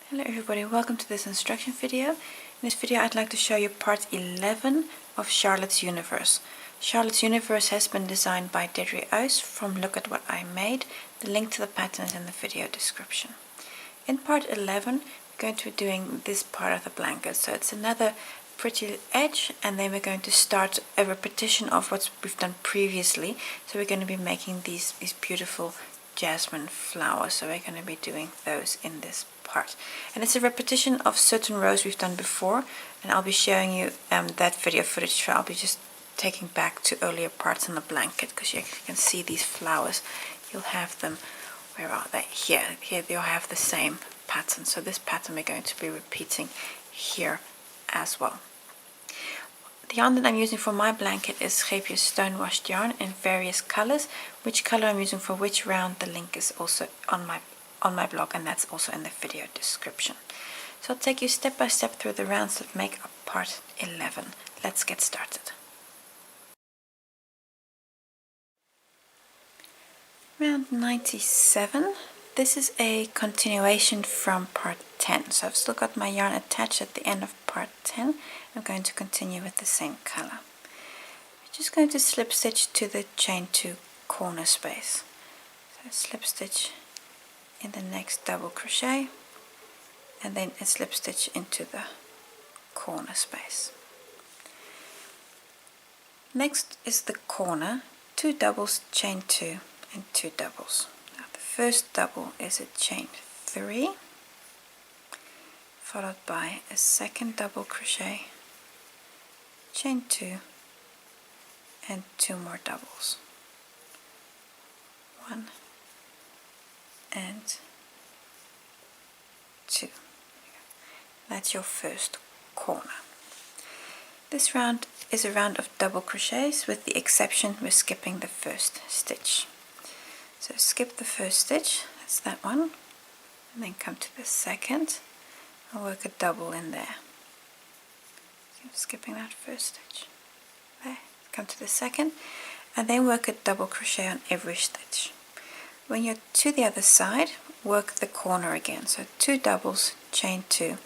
Hello everybody, welcome to this instruction video. In this video I'd like to show you part 11 of Charlotte's Universe. Charlotte's Universe has been designed by Deirdre Ouse from Look at What I Made. The link to the pattern is in the video description. In part 11 we're going to be doing this part of the blanket. So it's another pretty edge, and then we're going to start a repetition of what we've done previously. So we're going to be making these beautiful jasmine flowers. So we're going to be doing those in this part, and it's a repetition of certain rows we've done before, and I'll be showing you that video footage. So I'll be just taking back to earlier parts on the blanket, because you can see these flowers. You'll have them, where are they? Here they'll have the same pattern. So this pattern we're going to be repeating here as well. The yarn that I'm using for my blanket is Crochet stonewashed yarn in various colors. Which color I'm using for which round, the link is also on my blog, and that's also in the video description. So I'll take you step by step through the rounds that make up part 11. Let's get started. Round 97. This is a continuation from part 10. So I've still got my yarn attached at the end of part 10. I'm going to continue with the same color. We're just going to slip stitch to the chain 2 corner space. So slip stitch in the next double crochet, and then a slip stitch into the corner space. Next is the corner, 2 doubles, chain 2 and 2 doubles. Now the first double is a chain 3 followed by a second double crochet, chain 2 and 2 more doubles, 1 and 2. That's your first corner. This round is a round of double crochets, with the exception we're skipping the first stitch. So skip the first stitch, that's that one, and then come to the second and work a double in there. So I'm skipping that first stitch there, come to the second, and then work a double crochet on every stitch. When you're to the other side, work the corner again. So 2 doubles, chain 2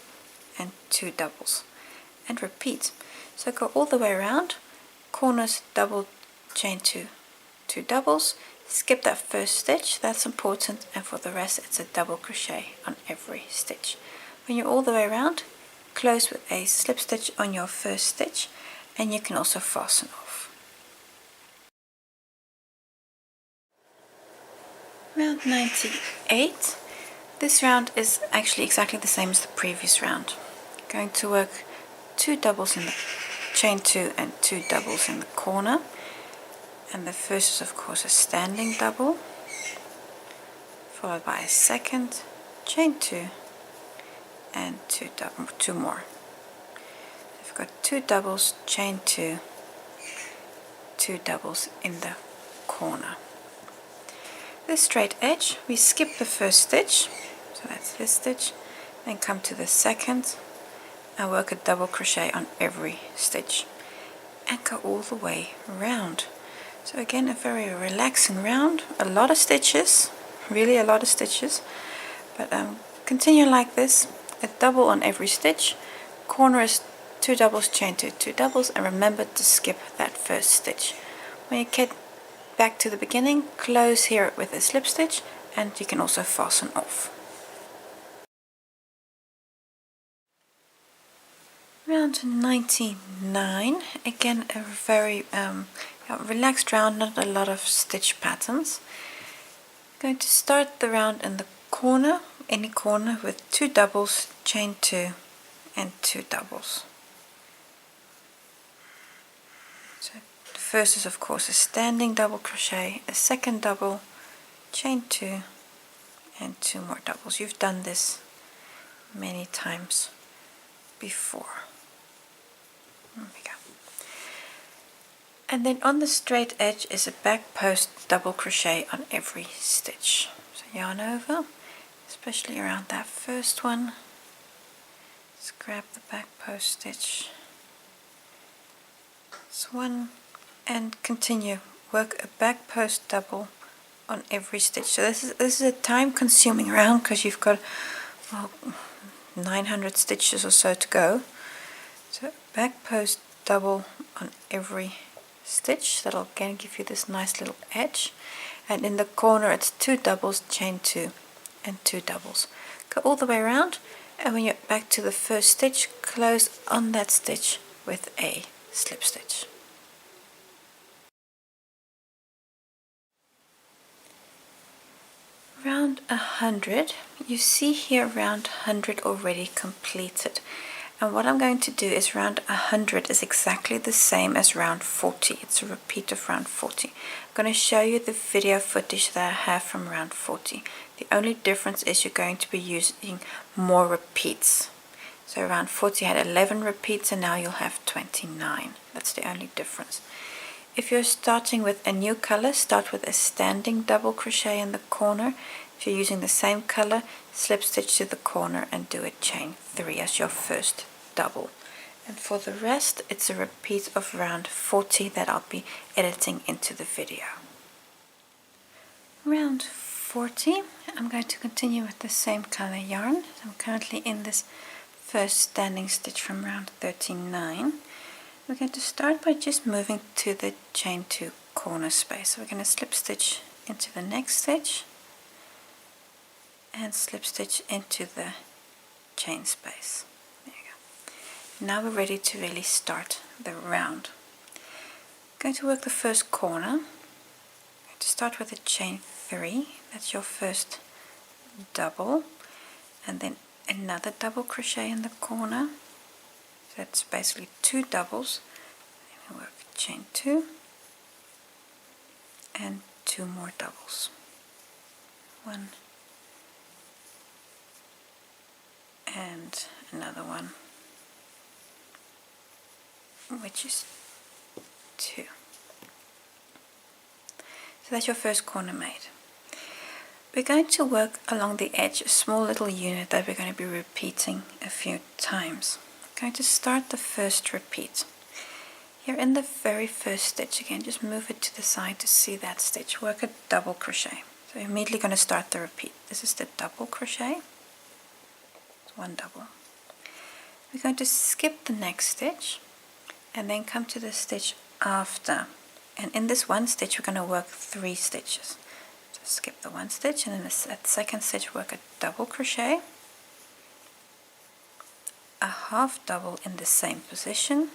and 2 doubles, and repeat. So go all the way around, corners, double, chain 2, 2 doubles, skip that first stitch, that's important, and for the rest it's a double crochet on every stitch. When you're all the way around, close with a slip stitch on your first stitch, and you can also fasten off. Round 98. This round is actually exactly the same as the previous round. Going to work 2 doubles in the chain 2 and 2 doubles in the corner, and the first is of course a standing double followed by a second, chain 2 and 2 more. I've got 2 doubles, chain 2, 2 doubles in the corner. This straight edge, we skip the first stitch, so that's this stitch, then come to the second and work a double crochet on every stitch and go all the way around. So again, a very relaxing round, a lot of stitches, really a lot of stitches, but continue like this, a double on every stitch, corner is 2 doubles, chain 2, 2 doubles, and remember to skip that first stitch. When you get back to the beginning, close here with a slip stitch, and you can also fasten off. Round 99, again a very relaxed round, not a lot of stitch patterns. Going to start the round in the corner, any corner, with 2 doubles, chain 2 and 2 doubles. So the first is of course a standing double crochet, a second double, chain 2 and 2 more doubles. You've done this many times before. There we go. And then on the straight edge is a back post double crochet on every stitch. So yarn over, especially around that first one. Just grab the back post stitch. This one, and continue. Work a back post double on every stitch. So this is a time consuming round, because you've got 900 stitches or so to go. So back post double on every stitch. That'll again give you this nice little edge. And in the corner it's 2 doubles, chain 2 and 2 doubles. Go all the way around, and when you're back to the first stitch, close on that stitch with a slip stitch. Round 100, you see here round 100 already completed. And what I'm going to do is round 100 is exactly the same as round 40. It's a repeat of round 40. I'm going to show you the video footage that I have from round 40. The only difference is you're going to be using more repeats. So round 40 had 11 repeats and now you'll have 29. That's the only difference. If you're starting with a new color, start with a standing double crochet in the corner. If you're using the same color, slip stitch to the corner and do a chain 3 as your first double. And for the rest, it's a repeat of round 40 that I'll be editing into the video. Round 40, I'm going to continue with the same color yarn. So I'm currently in this first standing stitch from round 39. We're going to start by just moving to the chain 2 corner space. So we're going to slip stitch into the next stitch and slip stitch into the chain space. There you go. Now we're ready to really start the round. I'm going to work the first corner. I'm going to start with a chain 3. That's your first double, and then another double crochet in the corner. That's basically 2 doubles. Then we work chain 2 and 2 more doubles. 1 and another one, which is 2. So that's your first corner made. We're going to work along the edge a small little unit that we're going to be repeating a few times. I'm going to start the first repeat. Here in the very first stitch, again just move it to the side to see that stitch. Work a double crochet. So you're immediately going to start the repeat. This is the double crochet. It's 1 double. We're going to skip the next stitch and then come to the stitch after. And in this one stitch we're going to work 3 stitches. So skip the 1 stitch, and then at the second stitch work a double crochet, a half double in the same position,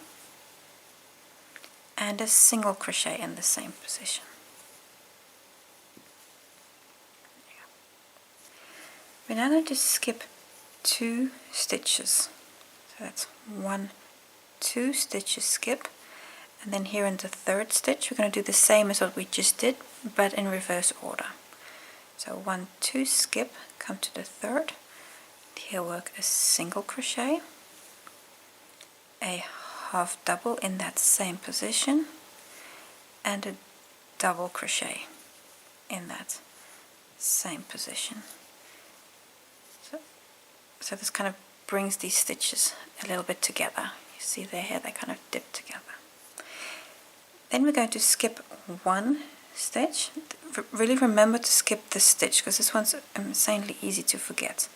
and a single crochet in the same position. We're now going to skip 2 stitches. So that's 1, 2 stitches skip, and then here in the third stitch we're going to do the same as what we just did, but in reverse order. So 1, 2 skip, come to the third, here work a single crochet, a half double in that same position, and a double crochet in that same position. So this kind of brings these stitches a little bit together. You see there, here they kind of dip together. Then we're going to skip 1 stitch. Really remember to skip this stitch because this one's insanely easy to forget.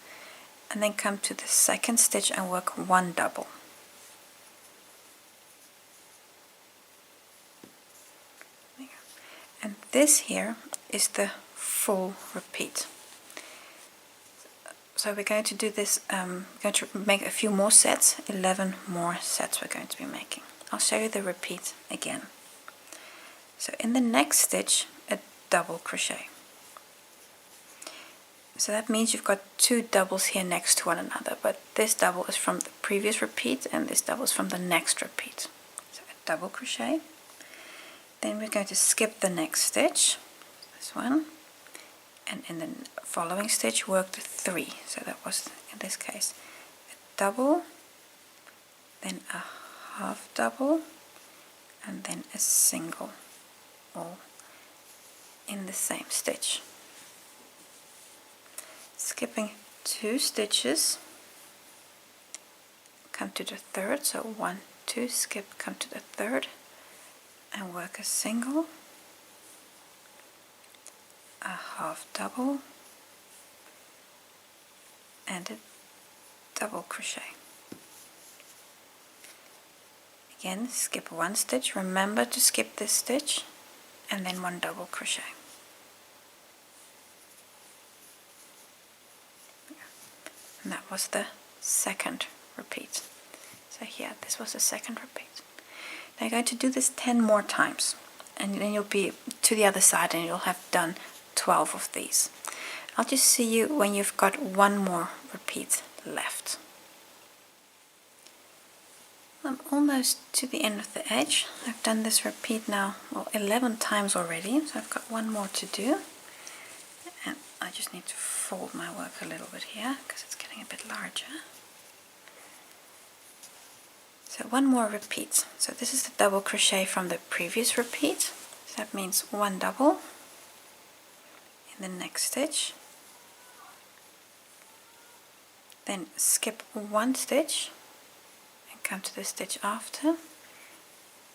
And then come to the second stitch and work 1 double. And this here is the full repeat. So we're going to do this, we're going to make a few more sets, 11 more sets we're going to be making. I'll show you the repeat again. So in the next stitch, a double crochet. So that means you've got 2 doubles here next to one another, but this double is from the previous repeat and this double is from the next repeat. So a double crochet. Then we're going to skip the next stitch, this one, and in the following stitch work the 3. So that was, in this case, a double, then a half double, and then a single, all in the same stitch. Skipping 2 stitches, come to the third, so 1, 2, skip, come to the third, and work a single, a half double, and a double crochet. Again, skip one stitch, remember to skip this stitch, and then one double crochet. And that was the second repeat. So here, this was the second repeat. Now you're going to do this 10 more times, and then you'll be to the other side and you'll have done 12 of these. I'll just see you when you've got one more repeat left. I'm almost to the end of the edge. I've done this repeat now, well, 11 times already, so I've got one more to do. And I just need to fold my work a little bit here because it's getting a bit larger. So one more repeat. So this is the double crochet from the previous repeat. So that means one double in the next stitch. Then skip one stitch and come to the stitch after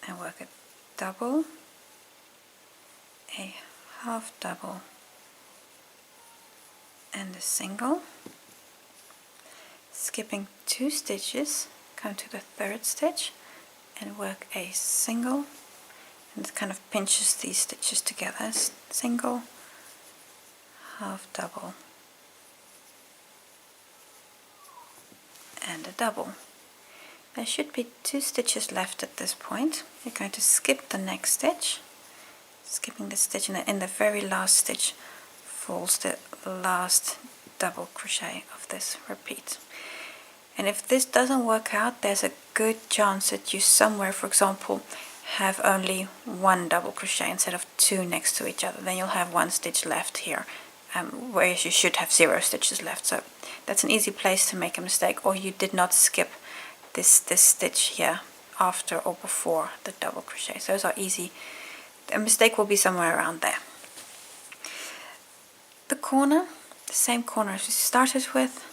and work a double, a half double and a single. Skipping two stitches, come to the third stitch and work a single, and it kind of pinches these stitches together. Single, half double and a double. There should be two stitches left at this point. You're going to skip the next stitch, skipping the stitch, and in the very last stitch falls the last double crochet of this repeat. And if this doesn't work out, there's a good chance that you somewhere, for example, have only one double crochet instead of two next to each other. Then you'll have one stitch left here, whereas you should have 0 stitches left. So that's an easy place to make a mistake, or you did not skip this stitch here after or before the double crochet. So those are easy. A mistake will be somewhere around there. The corner, the same corner as we started with,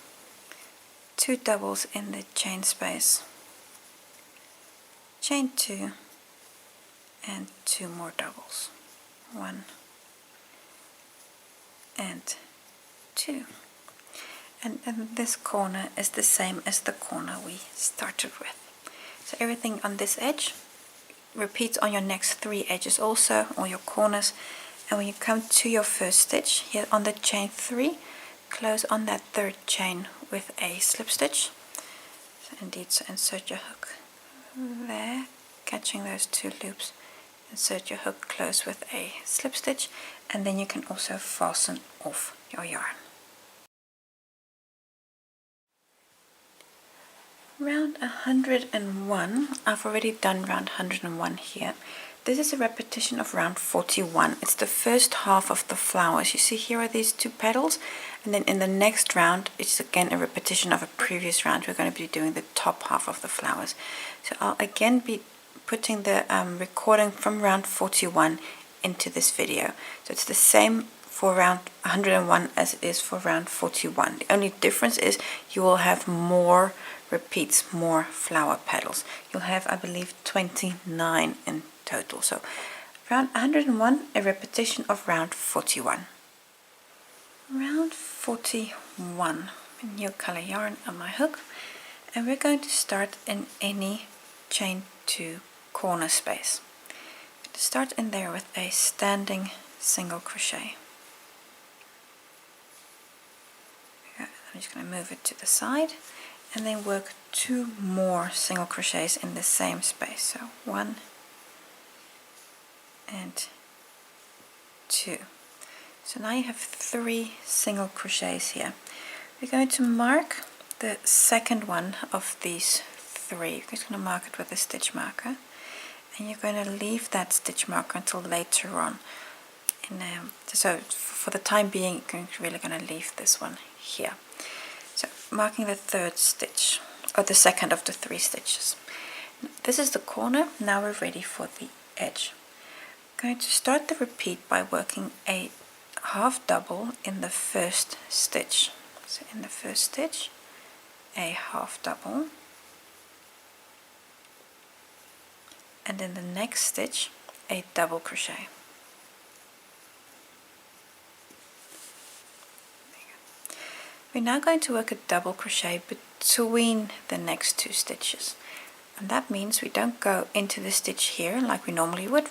2 doubles in the chain space, chain 2 and 2 more doubles, 1 and 2, and this corner is the same as the corner we started with. So everything on this edge repeats on your next 3 edges also, all your corners. And when you come to your first stitch here on the chain 3, close on that third chain with a slip stitch. So indeed, so insert your hook there, catching those 2 loops, insert your hook close with a slip stitch, and then you can also fasten off your yarn. Round 101, I've already done round 101 here. This is a repetition of round 41. It's the first half of the flowers. You see here are these 2 petals, and then in the next round it's again a repetition of a previous round. We're going to be doing the top half of the flowers. So I'll again be putting the recording from round 41 into this video. So it's the same for round 101 as it is for round 41. The only difference is you will have more repeats, more flower petals. You'll have, I believe, 29 in total. So round 101, a repetition of round 41. Round 41, a new color yarn on my hook, and we're going to start in any chain 2 corner space. Start in there with a standing single crochet. I'm just going to move it to the side and then work 2 more single crochets in the same space. So 1 and 2. So now you have 3 single crochets here. We're going to mark the second one of these 3. You're just going to mark it with a stitch marker, and you're going to leave that stitch marker until later on. And so for the time being, you're really going to leave this one here. So marking the 3rd stitch, or the second of the 3 stitches. This is the corner. Now we're ready for the edge. I'm going to start the repeat by working a half double in the first stitch. So in the first stitch, a half double, and in the next stitch, a double crochet. We're now going to work a double crochet between the next two stitches. And that means we don't go into the stitch here like we normally would,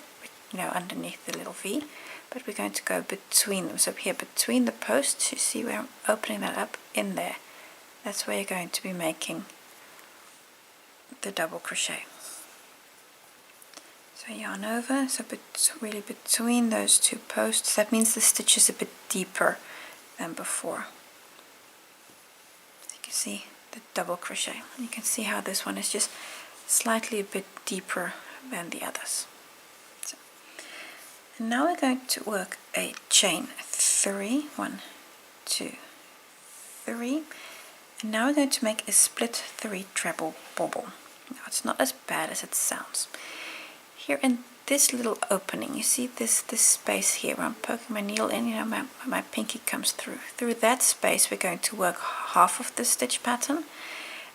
you know, underneath the little V, but we're going to go between them. So here between the posts, you see where I'm opening that up in there. That's where you're going to be making the double crochet. So yarn over, so really between those two posts. That means the stitch is a bit deeper than before. So you can see the double crochet. You can see how this one is just slightly a bit deeper than the others. So, and now we're going to work a chain 3, 1, 2, 3, and now we're going to make a split 3 treble bobble. Now it's not as bad as it sounds. Here in this little opening, you see this space here where I'm poking my needle in, you know, my pinky comes through. Through that space we're going to work half of the stitch pattern,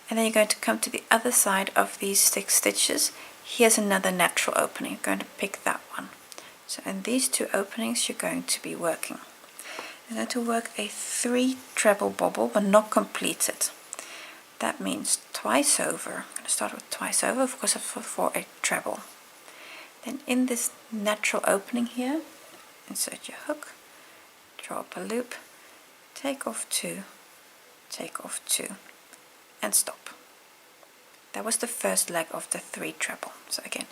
and then you're going to come to the other side of these 6 stitches. Here's another natural opening. You're going to pick that one. So in these 2 openings you're going to be working. You're going to work a 3 treble bobble but not complete it. That means twice over. I'm going to start with twice over, of course, for a treble. Then in this natural opening here, insert your hook, draw up a loop, take off 2, take off 2, and stop. That was the first leg of the 3 treble. So again,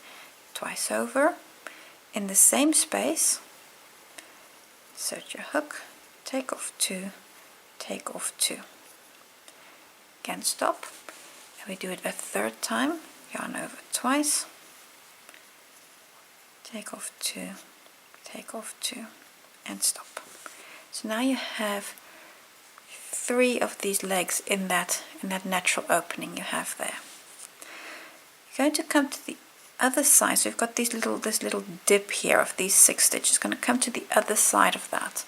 twice over, in the same space, insert your hook, take off 2, take off 2. Again, stop, and we do it a third time, yarn over twice, take off 2, take off 2, and stop. So now you have 3 of these legs in that natural opening you have there. You're going to come to the other side. So we've got this little dip here of these 6 stitches. Going to come to the other side of that,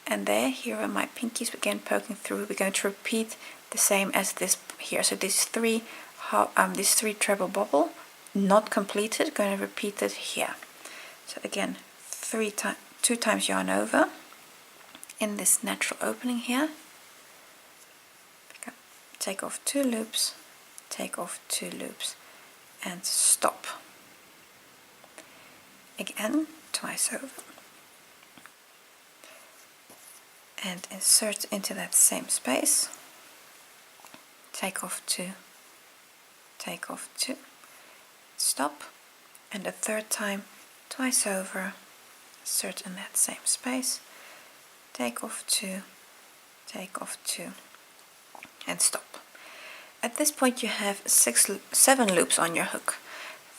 and there, here are my pinkies again poking through. We're going to repeat the same as this here. So these 3 treble bobble, not completed. Going to repeat it here. So again, 2 times yarn over in this natural opening here. Take off 2 loops, take off 2 loops, and stop. Again, twice over. And insert into that same space. Take off 2, take off 2, stop. And the third time, twice over, insert in that same space, take off 2, take off 2, and stop. At this point you have 7 loops on your hook.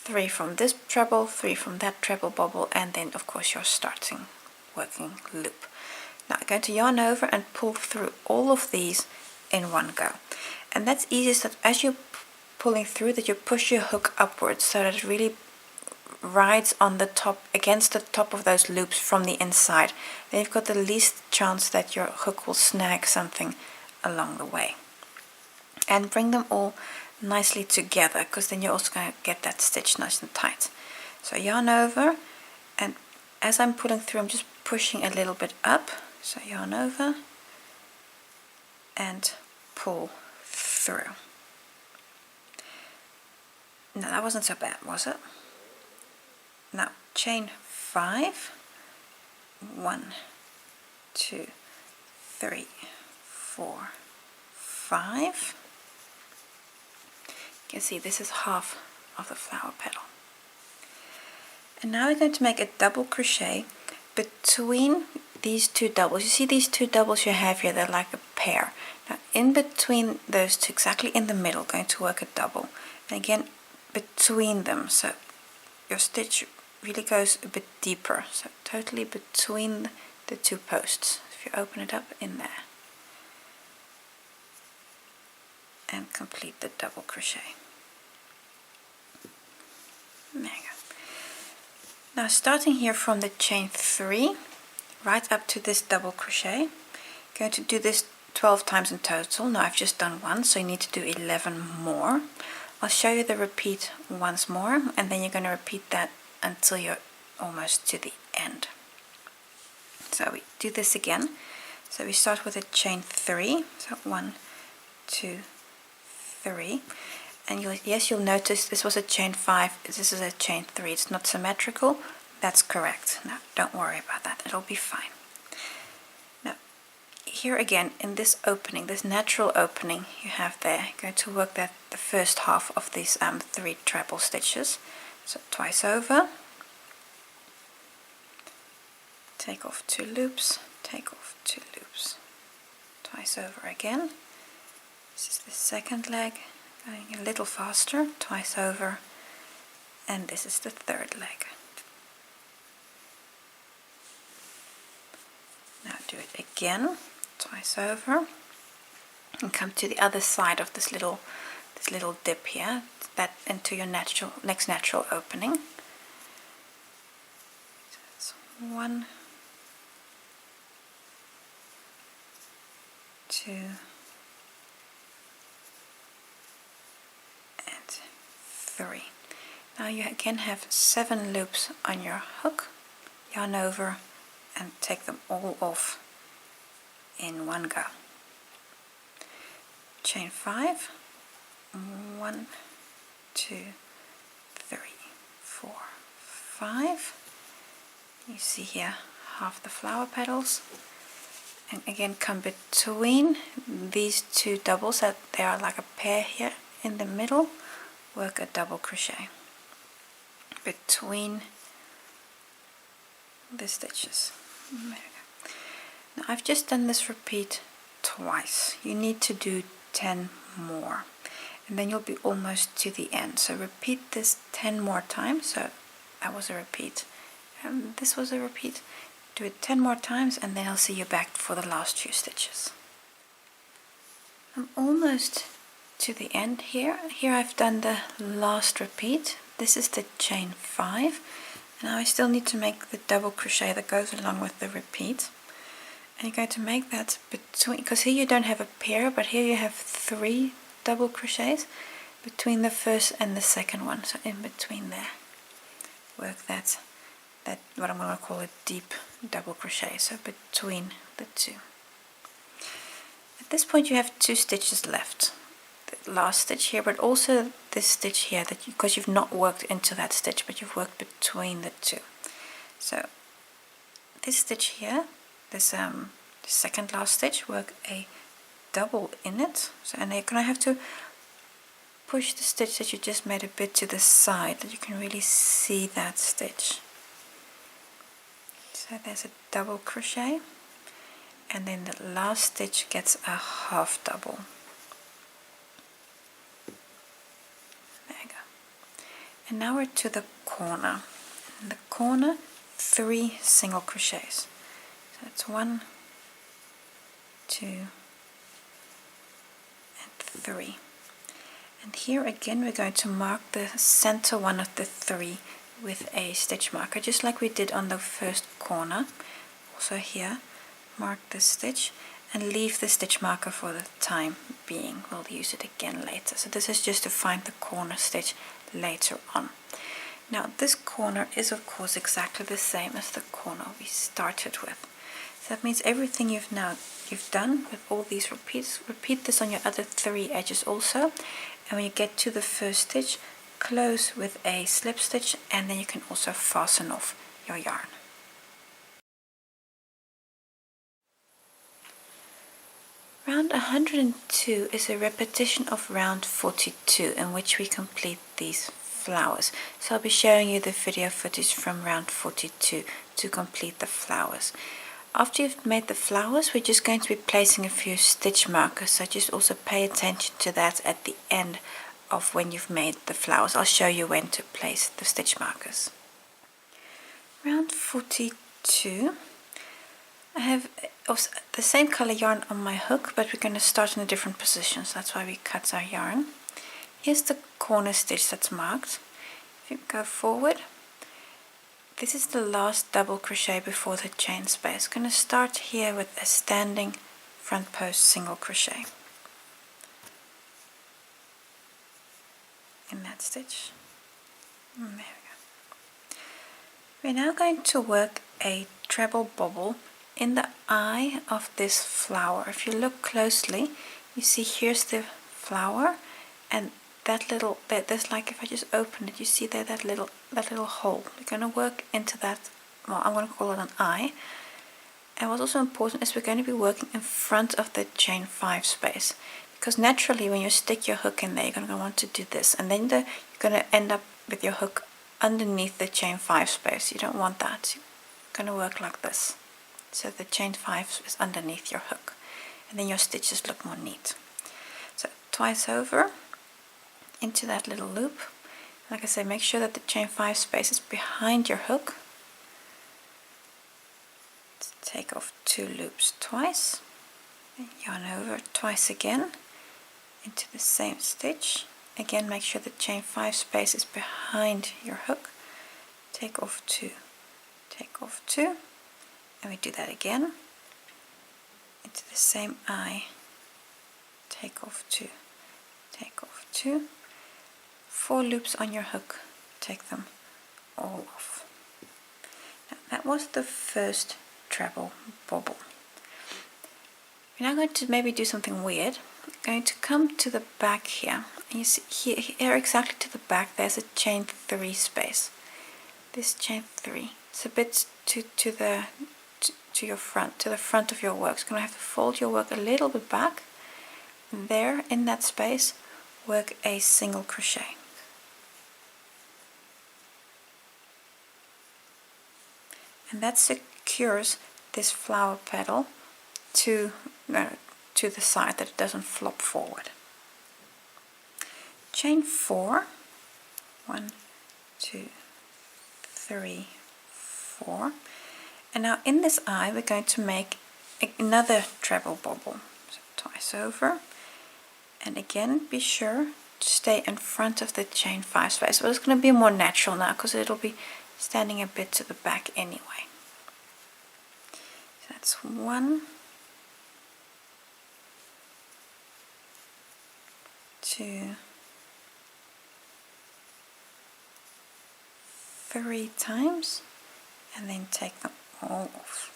3 from this treble, 3 from that treble bobble, and then of course your starting working loop. Now I'm going to yarn over and pull through all of these in one go. And that's easiest that as you're pulling through, that you push your hook upwards so that it really rides on the top, against the top of those loops from the inside. Then you've got the least chance that your hook will snag something along the way. And bring them all nicely together, because then you're also going to get that stitch nice and tight. So yarn over, and as I'm pulling through, I'm just pushing a little bit up. So yarn over and pull through. Now that wasn't so bad, was it? Now chain 5, 1, 2, 3, 4, 5. You can see this is half of the flower petal. And now we're going to make a double crochet between these 2 doubles. You see these 2 doubles you have here, they're like a pair. Now in between those 2, exactly in the middle, going to work a double. And again, between them, so your stitch really goes a bit deeper. So totally between the 2 posts. If you open it up in there. And complete the double crochet. There you go. Now starting here from the chain 3 right up to this double crochet, going to do this 12 times in total. Now I've just done 1, so you need to do 11 more. I'll show you the repeat once more, and then you're going to repeat that until you're almost to the end. So we do this again. So we start with a chain 3, so 1, 2, 3, and you'll notice this was a chain 5, this is a chain 3. It's not symmetrical. That's correct. Now don't worry about that, it'll be fine. Now here again, in this opening, this natural opening you have there, you're going to work the first half of these 3 treble stitches. So twice over, take off 2 loops, take off 2 loops, twice over again. This is the second leg, going a little faster, twice over, and this is the third leg. Now do it again, twice over, and come to the other side of this little dip here, that into your next natural opening. So that's 1, 2, and 3. Now you again have 7 loops on your hook, yarn over, and take them all off in one go. Chain 5, 1, 2, 3, 4, 5. You see here half the flower petals, and again come between these 2 doubles, that they are like a pair here in the middle. Work a double crochet between the stitches. There we go. Now I've just done this repeat twice. You need to do 10 more, and then you'll be almost to the end. So repeat this 10 more times. So that was a repeat, and this was a repeat. Do it 10 more times, and then I'll see you back for the last few stitches. I'm almost to the end here. Here I've done the last repeat. This is the chain 5. Now I still need to make the double crochet that goes along with the repeat. And you're going to make that between, because here you don't have a pair, but here you have 3 double crochets between the first and the second one. So in between there, work that what I'm going to call a deep double crochet. So between the 2. At this point you have 2 stitches left. The last stitch here, but also this stitch here, that because you've not worked into that stitch, but you've worked between the 2. So this stitch here, this the second last stitch, work a double in it. So, and you're going to have to push the stitch that you just made a bit to the side, that you can really see that stitch. So there's a double crochet, and then the last stitch gets a half double. There you go. And now we're to the corner. In the corner, 3 single crochets. So that's 1, 2, and 3. And here again we're going to mark the center one of the 3 with a stitch marker, just like we did on the first corner. Also here, mark the stitch and leave the stitch marker for the time being. We'll use it again later. So this is just to find the corner stitch later on. Now this corner is of course exactly the same as the corner we started with. So that means everything you've done with all these repeats, repeat this on your other 3 edges also. And when you get to the first stitch, close with a slip stitch, and then you can also fasten off your yarn. Round 102 is a repetition of round 42, in which we complete these flowers. So I'll be showing you the video footage from round 42 to complete the flowers. After you've made the flowers, we're just going to be placing a few stitch markers, so just also pay attention to that at the end of when you've made the flowers. I'll show you when to place the stitch markers. Round 42, I have the same color yarn on my hook, but we're going to start in a different position, so that's why we cut our yarn. Here's the corner stitch that's marked. If you go forward, this is the last double crochet before the chain space. I'm going to start here with a standing front post single crochet in that stitch. There we go. We're now going to work a treble bobble in the eye of this flower. If you look closely, you see here's the flower, and that little bit, there's like, if I just open it, you see there that little hole. You're going to work into that, well, I'm going to call it an eye. And what's also important is we're going to be working in front of the chain 5 space, because naturally when you stick your hook in there, you're going to want to do this, and then you're going to end up with your hook underneath the chain 5 space. You don't want that. You're going to work like this, so the chain 5 is underneath your hook, and then your stitches look more neat. So twice over into that little loop. Like I say, make sure that the chain 5 space is behind your hook. Take off 2 loops twice, and yarn over twice again into the same stitch. Again, make sure the chain 5 space is behind your hook. Take off 2, take off 2, and we do that again into the same eye. Take off 2, take off 2, 4 loops on your hook, take them all off. Now, that was the first treble bobble. We're now going to maybe do something weird. I'm going to come to the back here. And you see here exactly to the back there's a chain 3 space. This chain 3. It's a bit to your front, to the front of your work. So you're going to have to fold your work a little bit back. And there in that space, work a single crochet. And that secures this flower petal to the side, that it doesn't flop forward. Chain 4, 1, 2, 3, 4, and now in this eye we're going to make another treble bobble. So twice over, and again be sure to stay in front of the chain 5 space. But it's going to be more natural now because it'll be standing a bit to the back anyway. So that's 1, 2, 3 times, and then take them all off.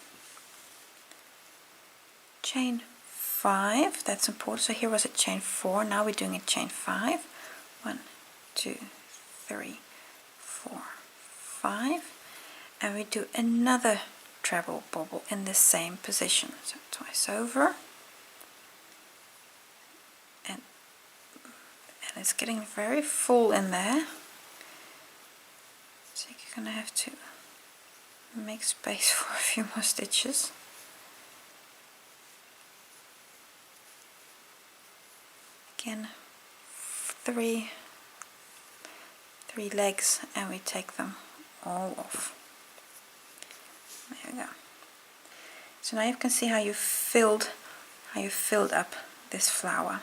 Chain 5, that's important. So here was a chain 4, now we're doing a chain 5. 1, 2, 3, 4, 5, and we do another treble bobble in the same position. So twice over, and it's getting very full in there, so you're going to have to make space for a few more stitches. Again, three legs, and we take them all off. There we go. So now you can see how you filled up this flower.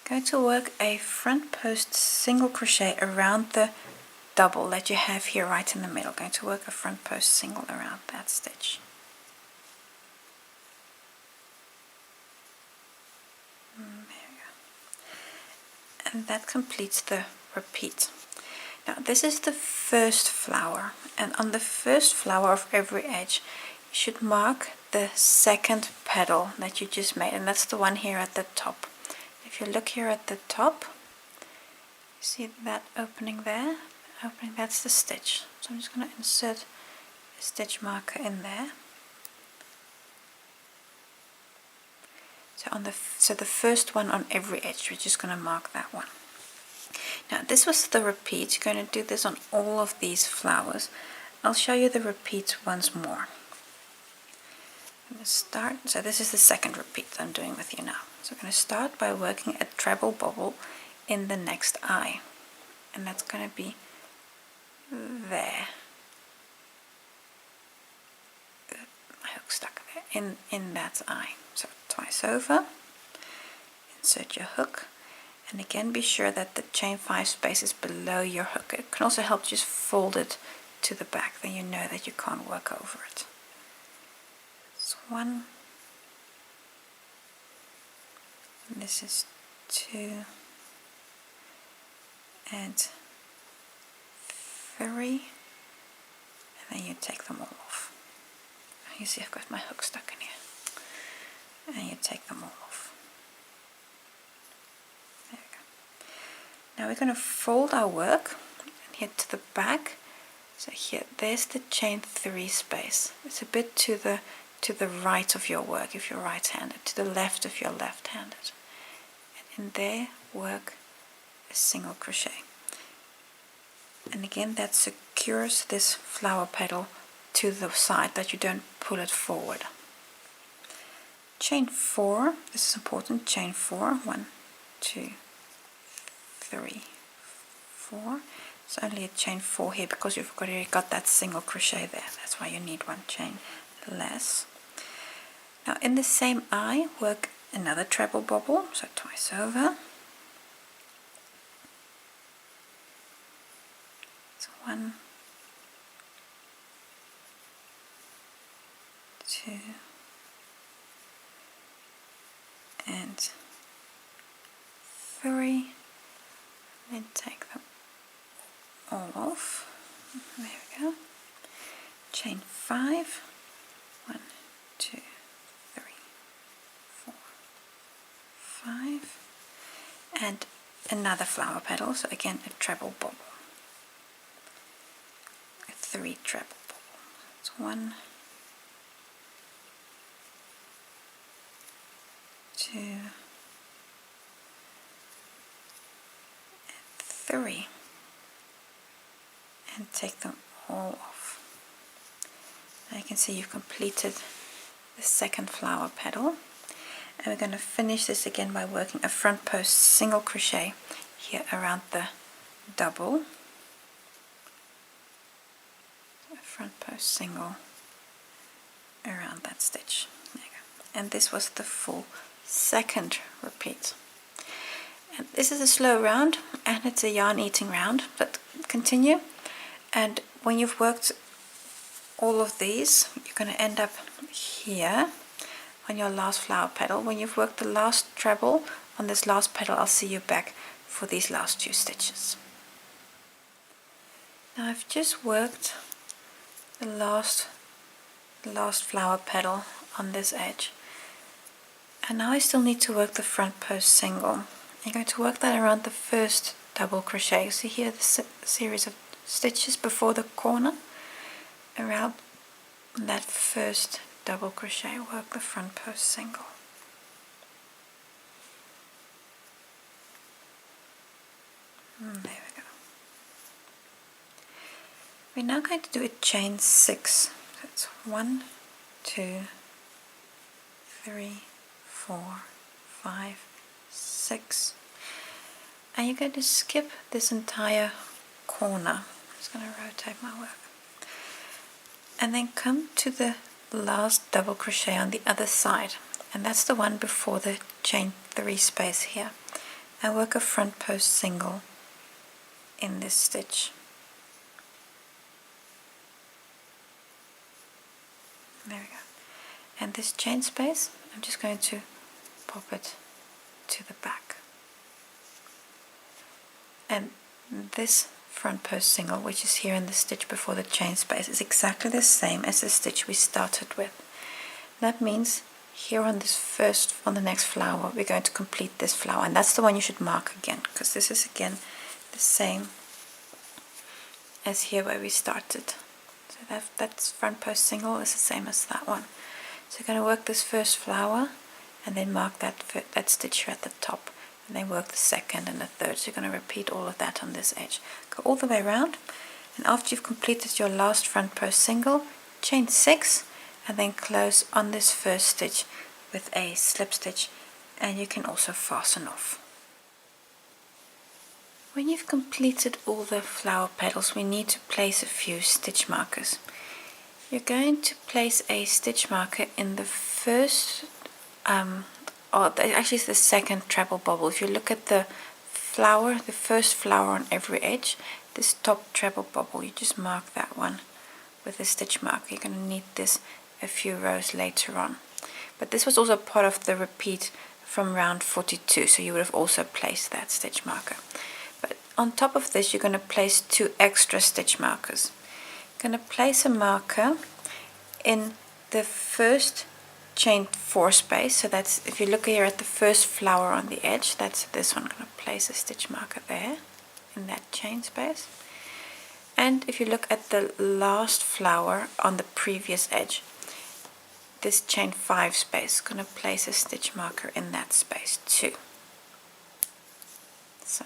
Going to work a front post single crochet around the double that you have here right in the middle. Going to work a front post single around that stitch. There we go. And that completes the repeat. Now this is the first flower, and on the first flower of every edge you should mark the second petal that you just made, and that's the one here at the top. If you look here at the top, you see that opening there? Opening, that's the stitch. So I'm just going to insert a stitch marker in there. So the first one on every edge, we're just going to mark that one. Now this was the repeat. You're going to do this on all of these flowers. I'll show you the repeat once more. I'm going to start, so this is the second repeat I'm doing with you now. So I'm going to start by working a treble bobble in the next eye, and that's going to be there. My hook stuck there in that eye. So twice over, insert your hook, and again be sure that the chain 5 space is below your hook. It can also help just fold it to the back, then you know that you can't work over it. It's 1, and this is 2 and 3, and then you take them all off. You see I've got my hook stuck in here, and you take them all off. There we go. Now we're going to fold our work and head to the back. So here, there's the chain 3 space. It's a bit to the right of your work if you're right-handed, to the left if you're left-handed. And in there, work a single crochet. And again, that secures this flower petal to the side, that you don't pull it forward. Chain 4, this is important, chain 4, 1, 2, 3, 4. It's only a chain 4 here because you've already got that single crochet there. That's why you need one chain less. Now in the same eye, work another treble bobble, so twice over. So 1, 2, and 3. Then take them all off. There we go. Chain 5. 1, 2, 3, 4, 5. And another flower petal. So again, a treble bobble. A 3 treble bobble. That's 1, 2, 3, and take them all off. Now you can see you've completed the second flower petal, and we're going to finish this again by working a front post single crochet here around the double. A front post single around that stitch. There you go. And this was the full second repeat. And this is a slow round and it's a yarn eating round, but continue. And when you've worked all of these, you're going to end up here on your last flower petal. When you've worked the last treble on this last petal, I'll see you back for these last 2 stitches. Now I've just worked the last flower petal on this edge, and now I still need to work the front post single. You're going to work that around the first double crochet. See here the series of stitches before the corner. Around that first double crochet, work the front post single. There we go. We're now going to do a chain 6. That's 1, 2, 3, 4, 5, 6. And you're going to skip this entire corner. I'm just going to rotate my work. And then come to the last double crochet on the other side. And that's the one before the chain 3 space here. And work a front post single in this stitch. There we go. And this chain space, I'm just going to pop it to the back. And this front post single, which is here in the stitch before the chain space, is exactly the same as the stitch we started with. That means here on the next flower, we're going to complete this flower, and that's the one you should mark again, because this is again the same as here where we started. So that's front post single is the same as that one. So you're going to work this first flower and then mark that stitch here at the top, and then work the second and the third. So you're going to repeat all of that on this edge. Go all the way around, and after you've completed your last front post single, chain 6 and then close on this first stitch with a slip stitch, and you can also fasten off. When you've completed all the flower petals, we need to place a few stitch markers. You're going to place a stitch marker in the first, actually it's the second treble bobble. If you look at the flower, the first flower on every edge, this top treble bobble, you just mark that one with a stitch marker. You're going to need this a few rows later on. But this was also part of the repeat from round 42, so you would have also placed that stitch marker. But on top of this, you're going to place 2 extra stitch markers. You're going to place a marker in the first chain 4 space, so that's, if you look here at the first flower on the edge, that's this one. I'm going to place a stitch marker there in that chain space. And if you look at the last flower on the previous edge, this chain 5 space, going to place a stitch marker in that space too. So,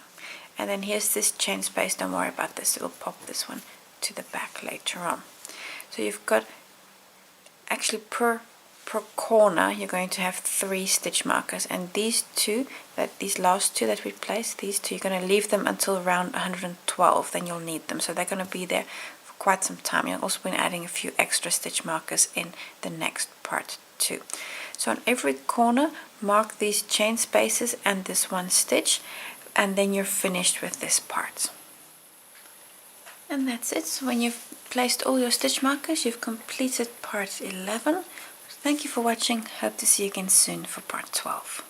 and then here's this chain space, don't worry about this, it will pop this one to the back later on. So you've got, actually per corner you're going to have 3 stitch markers, and these last two that we placed, these two, you're going to leave them until around 112, then you'll need them, so they're going to be there for quite some time. You'll also be adding a few extra stitch markers in the next part too. So on every corner mark these chain spaces and this one stitch, and then you're finished with this part. And that's it. So when you've placed all your stitch markers, you've completed part 11. Thank you for watching. Hope to see you again soon for part 12.